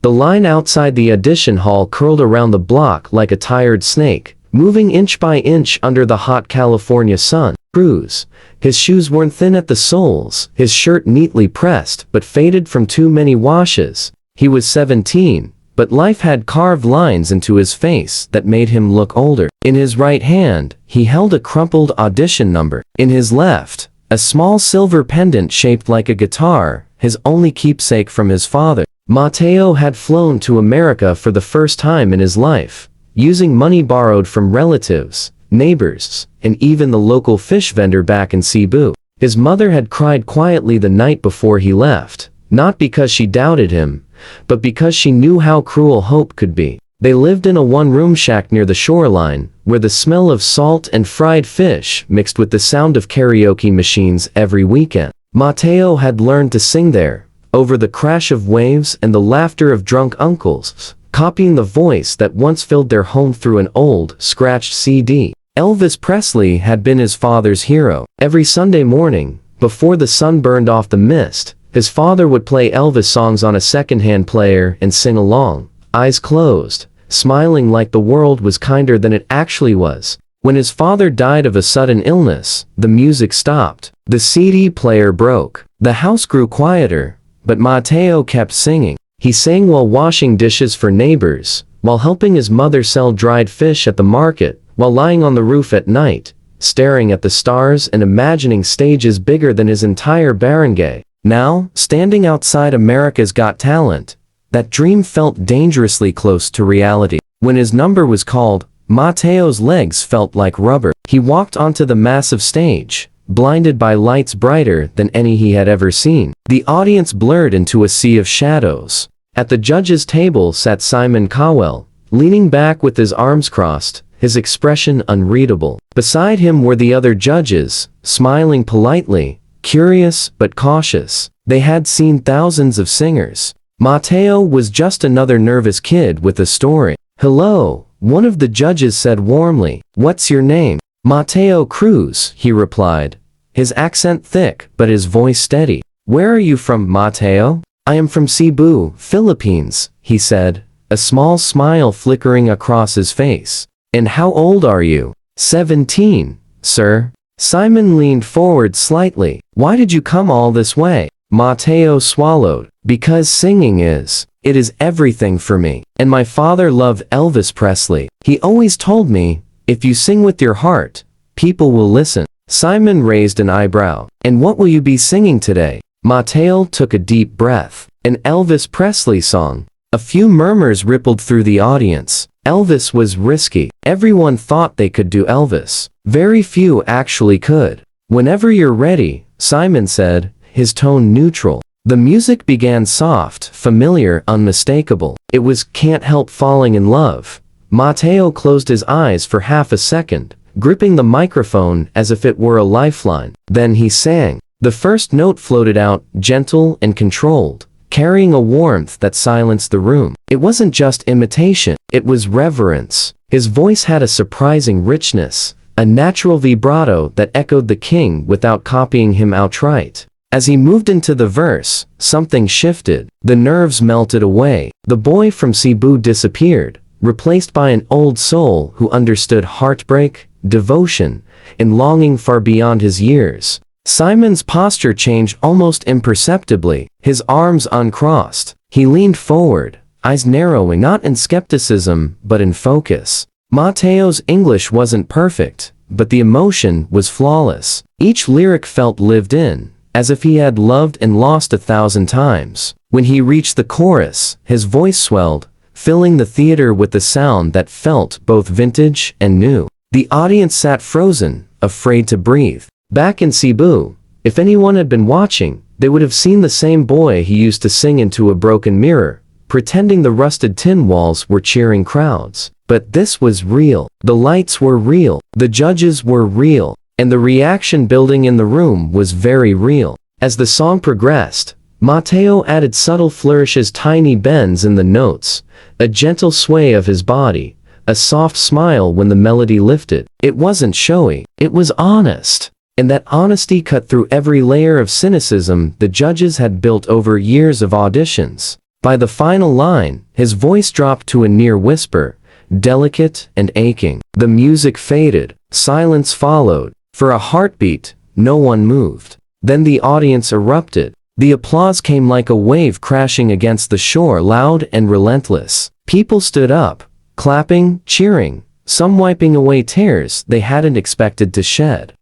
The line outside the audition hall curled around the block like a tired snake, moving inch by inch under the hot California sun. Cruz. His shoes worn thin at the soles, his shirt neatly pressed but faded from too many washes. He was 17, but life had carved lines into his face that made him look older. In his right hand, he held a crumpled audition number. In his left, a small silver pendant shaped like a guitar, his only keepsake from his father. Mateo had flown to America for the first time in his life, using money borrowed from relatives, neighbors, and even the local fish vendor back in Cebu. His mother had cried quietly the night before he left, not because she doubted him, but because she knew how cruel hope could be. They lived in a one-room shack near the shoreline, where the smell of salt and fried fish mixed with the sound of karaoke machines every weekend. Mateo had learned to sing there, over the crash of waves and the laughter of drunk uncles, copying the voice that once filled their home through an old, scratched CD. Elvis Presley had been his father's hero. Every Sunday morning, before the sun burned off the mist, his father would play Elvis songs on a second-hand player and sing along, eyes closed, smiling like the world was kinder than it actually was. When his father died of a sudden illness, the music stopped. The CD player broke. The house grew quieter, but Mateo kept singing. He sang while washing dishes for neighbors, while helping his mother sell dried fish at the market, while lying on the roof at night, staring at the stars and imagining stages bigger than his entire barangay. Now, standing outside America's Got Talent, that dream felt dangerously close to reality. When his number was called, Mateo's legs felt like rubber. He walked onto the massive stage, blinded by lights brighter than any he had ever seen. The audience blurred into a sea of shadows. At the judges' table sat Simon Cowell, leaning back with his arms crossed, his expression unreadable. Beside him were the other judges, smiling politely, curious but cautious. They had seen thousands of singers. Mateo was just another nervous kid with a story. "Hello," one of the judges said warmly. "What's your name?" "Mateo Cruz," he replied, his accent thick but his voice steady. "Where are you from, Mateo?" "I am from Cebu, Philippines," he said, a small smile flickering across his face. "And how old are you?" "17, sir." Simon leaned forward slightly. "Why did you come all this way?" Mateo swallowed. "Because singing it is everything for me. And my father loved Elvis Presley. He always told me, if you sing with your heart, people will listen." Simon raised an eyebrow. "And what will you be singing today?" Mateo took a deep breath. "An Elvis Presley song." A few murmurs rippled through the audience. Elvis was risky. Everyone thought they could do Elvis. Very few actually could. "Whenever you're ready," Simon said, his tone neutral. The music began soft, familiar, unmistakable. It was "Can't Help Falling in Love." Mateo closed his eyes for half a second, gripping the microphone as if it were a lifeline. Then he sang. The first note floated out, gentle and controlled, carrying a warmth that silenced the room. It wasn't just imitation, it was reverence. His voice had a surprising richness, a natural vibrato that echoed the king without copying him outright. As he moved into the verse, something shifted. The nerves melted away. The boy from Cebu disappeared, replaced by an old soul who understood heartbreak, devotion, and longing far beyond his years. Simon's posture changed almost imperceptibly, his arms uncrossed. He leaned forward, eyes narrowing not in skepticism but in focus. Mateo's English wasn't perfect, but the emotion was flawless. Each lyric felt lived in, as if he had loved and lost 1,000 times. When he reached the chorus, his voice swelled, filling the theater with the sound that felt both vintage and new. The audience sat frozen, afraid to breathe. Back in Cebu, if anyone had been watching, they would have seen the same boy he used to sing into a broken mirror, pretending the rusted tin walls were cheering crowds. But this was real. The lights were real. The judges were real. And the reaction building in the room was very real. As the song progressed, Mateo added subtle flourishes, tiny bends in the notes, a gentle sway of his body, a soft smile when the melody lifted. It wasn't showy, it was honest. And that honesty cut through every layer of cynicism the judges had built over years of auditions. By the final line, his voice dropped to a near whisper, delicate and aching. The music faded, silence followed. For a heartbeat, no one moved. Then the audience erupted. The applause came like a wave crashing against the shore, loud and relentless. People stood up, clapping, cheering, some wiping away tears they hadn't expected to shed.